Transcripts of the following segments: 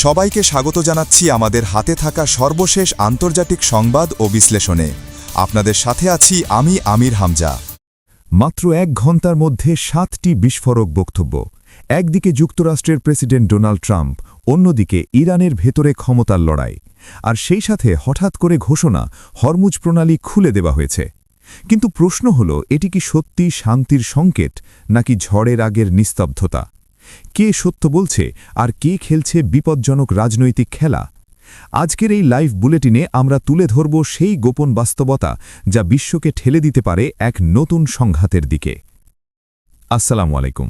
সবাইকে স্বাগত জানাচ্ছি আমাদের হাতে থাকা সর্বশেষ আন্তর্জাতিক সংবাদ ও বিশ্লেষণে। আপনাদের সাথে আছি আমি আমির হামজা। মাত্র ১ ঘণ্টার মধ্যে ৭টি বিস্ফোরক বক্তব্য। একদিকে যুক্তরাষ্ট্রের প্রেসিডেন্ট ডোনাল্ড ট্রাম্প, অন্যদিকে ইরানের ভেতরে ক্ষমতার লড়াই, আর সেই সাথে হঠাৎ করে ঘোষণা হরমুজ প্রণালী খুলে দেওয়া হয়েছে। কিন্তু প্রশ্ন হল, এটি কি সত্যি শান্তির সংকেত নাকি ঝড়ের আগের নিস্তব্ধতা? কে সত্য বলছে আর কে খেলছে বিপজ্জনক রাজনৈতিক খেলা? আজকের এই লাইভ বুলেটিনে আমরা তুলে ধরব সেই গোপন বাস্তবতা যা বিশ্বকে ঠেলে দিতে পারে এক নতুন সংঘাতের দিকে। আসসালামু আলাইকুম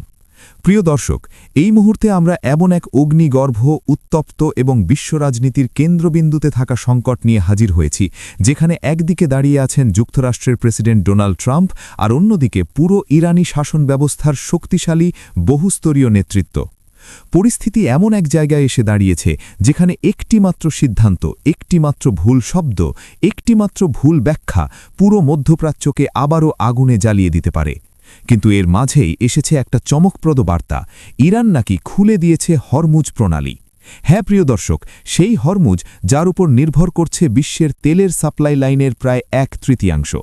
প্রিয় দর্শক, এই মুহূর্তে আমরা এমন এক অগ্নিগর্ভ, উত্তপ্ত এবং বিশ্ব রাজনীতির কেন্দ্রবিন্দুতে থাকা সংকট নিয়ে হাজির হয়েছি, যেখানে একদিকে দাঁড়িয়ে আছেন যুক্তরাষ্ট্রের প্রেসিডেন্ট ডোনাল্ড ট্রাম্প আর অন্যদিকে পুরো ইরানি শাসন ব্যবস্থার শক্তিশালী বহুস্তরীয় নেতৃত্ব। পরিস্থিতি এমন এক জায়গায় এসে দাঁড়িয়েছে যেখানে একটিমাত্র সিদ্ধান্ত, একটিমাত্র ভুল শব্দ, একটিমাত্র ভুল ব্যাখ্যা পুরো মধ্যপ্রাচ্যকে আবারও আগুনে জ্বালিয়ে দিতে পারে। কিন্তু এর মাঝেই এসেছে একটা চমকপ্রদ বার্তা, ইরান নাকি খুলে দিয়েছে হরমুজ প্রণালী। হ্যাঁ প্রিয় দর্শক, সেই হরমুজ যার উপর নির্ভর করছে বিশ্বের তেলের সাপ্লাই লাইনের প্রায় ১/৩।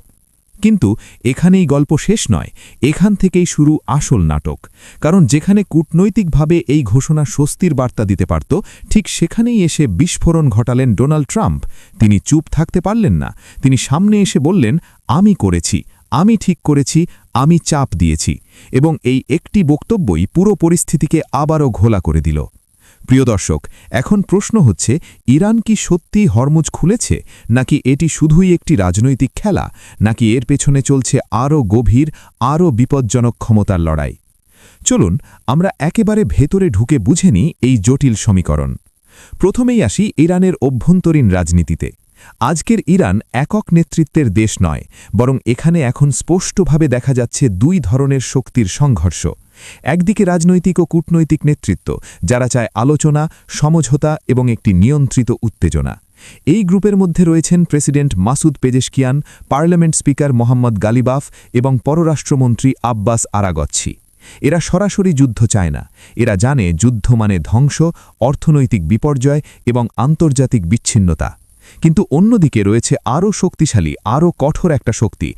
কিন্তু এখানেই গল্প শেষ নয়, এখান থেকেই শুরু আসল নাটক। কারণ যেখানে কূটনৈতিকভাবে এই ঘোষণা স্বস্তির বার্তা দিতে পারত, ঠিক সেখানেই এসে বিস্ফোরণ ঘটালেন ডোনাল্ড ট্রাম্প। তিনি চুপ থাকতে পারলেন না, তিনি সামনে এসে বললেন, আমি করেছি, আমি ঠিক করেছি, আমি চাপ দিয়েছি। এবং এই একটি বক্তব্যই পুরো পরিস্থিতিকে আবারও ঘোলা করে দিল। প্রিয় দর্শক, এখন প্রশ্ন হচ্ছে, ইরান কি সত্যিই হরমুজ খুলেছে, নাকি এটি শুধুই একটি রাজনৈতিক খেলা, নাকি এর পেছনে চলছে আরও গভীর, আরও বিপজ্জনক ক্ষমতার লড়াই? চলুন আমরা একেবারে ভেতরে ঢুকে বুঝে নিই এই জটিল সমীকরণ। প্রথমেই আসি ইরানের অভ্যন্তরীণ রাজনীতিতে। আজকের ইরান একক নেতৃত্বের দেশ নয়, বরং এখানে এখন স্পষ্টভাবে দেখা যাচ্ছে দুই ধরনের শক্তির সংঘর্ষ। একদিকে রাজনৈতিক ও কূটনৈতিক নেতৃত্ব, যারা চায় আলোচনা, সমঝোতা এবং একটি নিয়ন্ত্রিত উত্তেজনা। এই গ্রুপের মধ্যে রয়েছেন president Masoud Pezeshkian, parliament speaker Mohammad Ghalibaf এবং পররাষ্ট্রমন্ত্রী আব্বাস আরাগচ্ছি। এরা সরাসরি যুদ্ধ চায় না, এরা জানে যুদ্ধ মানে ধ্বংস, অর্থনৈতিক বিপর্যয় এবং আন্তর্জাতিক বিচ্ছিন্নতা। কিন্তু অন্যদিকে রয়েছে আরও শক্তিশালী, আরও কঠোর একটা শক্তি,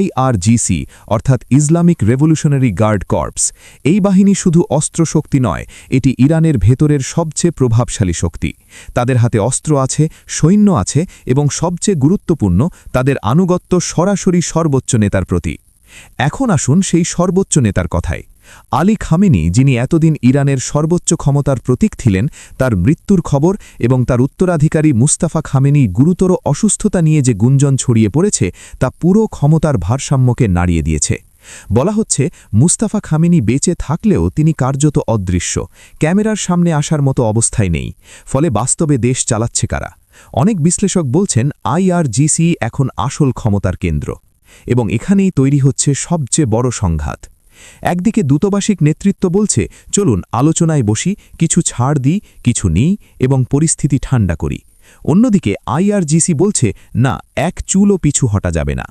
IRGC অর্থাৎ ইসলামিক রেভলিউশনারি গার্ড কর্পস। এই বাহিনী শুধু অস্ত্রশক্তি নয়, এটি ইরানের ভেতরের সবচেয়ে প্রভাবশালী শক্তি। তাদের হাতে অস্ত্র আছে, সৈন্য আছে এবং সবচেয়ে গুরুত্বপূর্ণ, তাদের আনুগত্য সরাসরি সর্বোচ্চ নেতার প্রতি। এখন আসুন সেই সর্বোচ্চ নেতার কথায়। আলী খামেনি, যিনি এতদিন ইরানের সর্বোচ্চ ক্ষমতার প্রতীক ছিলেন, তার মৃত্যুর খবর এবং তার উত্তরাধিকারী মুস্তাফা খামেনি গুরুতর অসুস্থতা নিয়ে যে গুঞ্জন ছড়িয়ে পড়েছে, তা পুরো ক্ষমতার ভারসাম্যকে নাড়িয়ে দিয়েছে। বলা হচ্ছে, মুস্তাফা খামেনি বেঁচে থাকলেও তিনি কার্যত অদৃশ্য, ক্যামেরার সামনে আসার মতো অবস্থায় নেই। ফলে বাস্তবে দেশ চালাচ্ছে কারা? অনেক বিশ্লেষক বলছেন IRGC এখন আসল ক্ষমতার কেন্দ্র। এবং এখানেই তৈরি হচ্ছে সবচেয়ে বড় সংঘাত। একদিকে দূতাবাসিক নেতৃত্ব বলছে, চলুন আলোচনায় বসি, কিছু ছাড় দিই, কিছু নিই এবং পরিস্থিতি ঠান্ডা করি। অন্যদিকে IRGC বলছে, না, এক চুলও পিছু হটা যাবে না।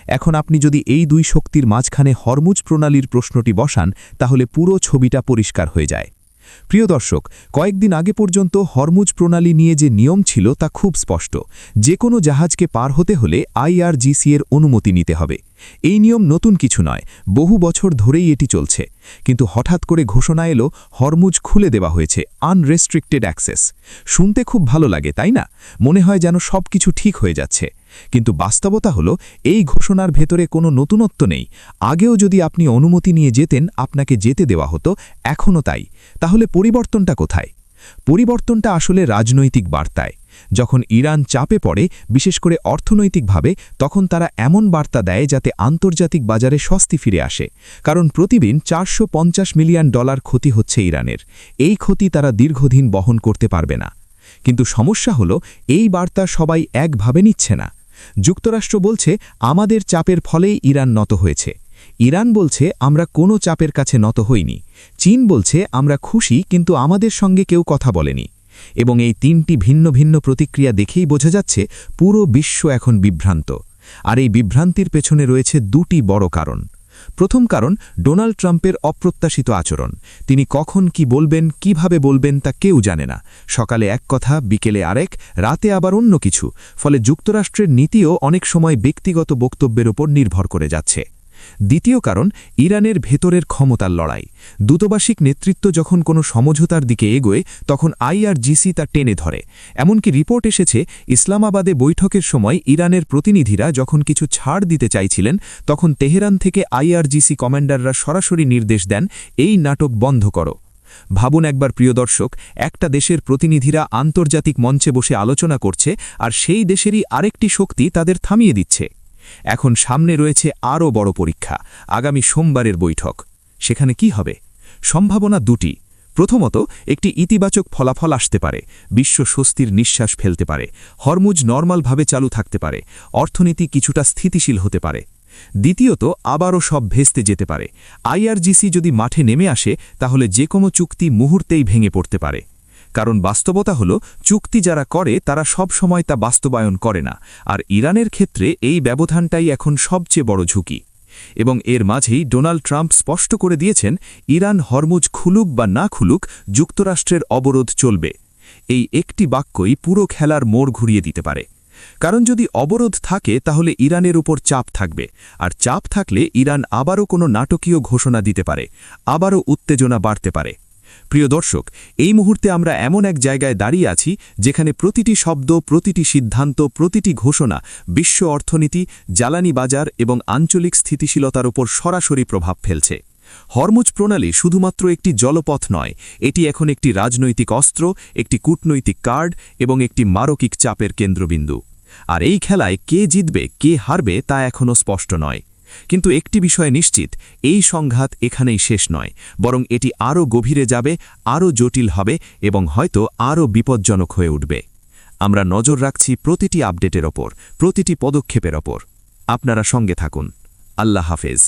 এখন আপনি যদি এই দুই শক্তির মাঝখানে হরমুজ প্রণালীর প্রশ্নটি বসান, তাহলে পুরো ছবিটা পরিষ্কার হয়ে যায়। প্রিয় দর্শক, কয়েকদিন আগে পর্যন্ত হরমুজ প্রণালী নিয়ে যে নিয়ম ছিল তা খুব স্পষ্ট। যে কোনো জাহাজকে পার হতে হলে IRGC এর অনুমতি নিতে হবে। এই নিয়ম নতুন কিছু নয়, বহু বছর ধরেই এটি চলছে। কিন্তু হঠাৎ করে ঘোষণা এলো, হরমুজ খুলে দেওয়া হয়েছে, আনরেস্ট্রিক্টেড অ্যাক্সেস। শুনতে খুব ভালো লাগে, তাই না? মনে হয় যেন সব কিছু ঠিক হয়ে যাচ্ছে। কিন্তু বাস্তবতা হলো, এই ঘোষণার ভেতরে কোনো নতুনত্ব নেই। আগেও যদি আপনি অনুমতি নিয়ে যেতেন, আপনাকে যেতে দেওয়া হতো, এখনও তাই। তাহলে পরিবর্তনটা কোথায়? পরিবর্তনটা আসলে রাজনৈতিক বার্তায়। যখন ইরান চাপে পড়ে, বিশেষ করে অর্থনৈতিকভাবে, তখন তারা এমন বার্তা দেয় যাতে আন্তর্জাতিক বাজারে স্বস্তি ফিরে আসে। কারণ প্রতিদিন $450 মিলিয়ন ক্ষতি হচ্ছে ইরানের। এই ক্ষতি তারা দীর্ঘদিন বহন করতে পারবে না। কিন্তু সমস্যা হলো, এই বার্তা সবাই একভাবে নিচ্ছে না। যুক্তরাষ্ট্র বলছে, আমাদের চাপের ফলেই ইরান নত হয়েছে। ইরান বলছে, আমরা কোনো চাপের কাছে নত হইনি। চীন বলছে, আমরা খুশি, কিন্তু আমাদের সঙ্গে কেউ কথা বলেনি। এবং এই তিনটি ভিন্ন ভিন্ন প্রতিক্রিয়া দেখেই বোঝা যাচ্ছে পুরো বিশ্ব এখন বিভ্রান্ত। আর এই বিভ্রান্তির পেছনে রয়েছে দুটি বড় কারণ। প্রথম কারণ ডোনাল্ড ট্রাম্পের অপ্রত্যাশিত আচরণ। তিনি কখন কি বলবেন, কিভাবে বলবেন তা কেউ জানে না। সকালে এক কথা, বিকেলে আরেক, রাতে আবার অন্য কিছু। ফলে যুক্তরাষ্ট্রের নীতিও অনেক সময় ব্যক্তিগত বক্তব্যের ওপর নির্ভর করে যাচ্ছে। দ্বিতীয় কারণ ইরানের ভেতরের ক্ষমতার লড়াই। দূতাবাসিক নেতৃত্ব যখন কোনো সমঝোতার দিকে এগোয় তখন আইআরজিসি তা টেনে ধরে। এমনকি রিপোর্ট এসেছে ইসলামাবাদে বৈঠকের সময় ইরানের প্রতিনিধিরা যখন কিছু ছাড় দিতে চাইছিলেন তখন তেহরান থেকে আইআরজিসি কমান্ডাররা সরাসরি নির্দেশ দেন, এই নাটক বন্ধ করো। ভাবুন একবার প্রিয় দর্শক, একটা দেশের প্রতিনিধিরা আন্তর্জাতিক মঞ্চে বসে আলোচনা করছে আর সেই দেশেরই আরেকটি শক্তি তাদের থামিয়ে দিচ্ছে। এখন সামনে রয়েছে আরও বড় পরীক্ষা, আগামী সোমবারের বৈঠক। সেখানে কি হবে? সম্ভাবনা দুটি। প্রথমত, একটি ইতিবাচক ফলাফল আসতে পারে, বিশ্ব স্বস্তির নিঃশ্বাস ফেলতে পারে, হরমুজ নরমালভাবে চালু থাকতে পারে, অর্থনীতি কিছুটা স্থিতিশীল হতে পারে। দ্বিতীয়ত, আবারও সব ভেস্তে যেতে পারে। আইআরজিসি যদি মাঠে নেমে আসে তাহলে যে কোনো চুক্তি মুহূর্তেই ভেঙে পড়তে পারে। কারণ বাস্তবতা হল, চুক্তি যারা করে তারা সব সময় তা বাস্তবায়ন করে না, আর ইরানের ক্ষেত্রে এই ব্যবধানটাই এখন সবচেয়ে বড় ঝুঁকি। এবং এর মাঝেই ডোনাল্ড ট্রাম্প স্পষ্ট করে দিয়েছেন, ইরান হরমুজ খুলুক বা না খুলুক, যুক্তরাষ্ট্রের অবরোধ চলবে। এই একটি বাক্যই পুরো খেলার মোড় ঘুরিয়ে দিতে পারে। কারণ যদি অবরোধ থাকে তাহলে ইরানের উপর চাপ থাকবে, আর চাপ থাকলে ইরান আবারও কোনো নাটকীয় ঘোষণা দিতে পারে, আবারও উত্তেজনা বাড়তে পারে। প্রিয় দর্শক, এই মুহূর্তে আমরা এমন এক জায়গায় দাঁড়িয়ে আছি যেখানে প্রতিটি শব্দ, প্রতিটি সিদ্ধান্ত, প্রতিটি ঘোষণা বিশ্ব অর্থনীতি, জ্বালানি বাজার এবং আঞ্চলিক স্থিতিশীলতার উপর সরাসরি প্রভাব ফেলছে। হরমুজ প্রণালী শুধুমাত্র একটি জলপথ নয়, এটি এখন একটি রাজনৈতিক অস্ত্র, একটি কূটনৈতিক কার্ড এবং একটি মারকিক চাপের কেন্দ্রবিন্দু। আর এই খেলায় কে জিতবে, কে হারবে তা এখনও স্পষ্ট নয়। কিন্তু একটি বিষয় নিশ্চিত, এই সংঘাত এখানেই শেষ নয়, বরং এটি আরও গভীরে যাবে, আরও জটিল হবে এবং হয়তো আরও বিপজ্জনক হয়ে উঠবে। আমরা নজর রাখছি প্রতিটি আপডেটের ওপর, প্রতিটি পদক্ষেপের ওপর। আপনারা সঙ্গে থাকুন। আল্লাহ হাফেজ।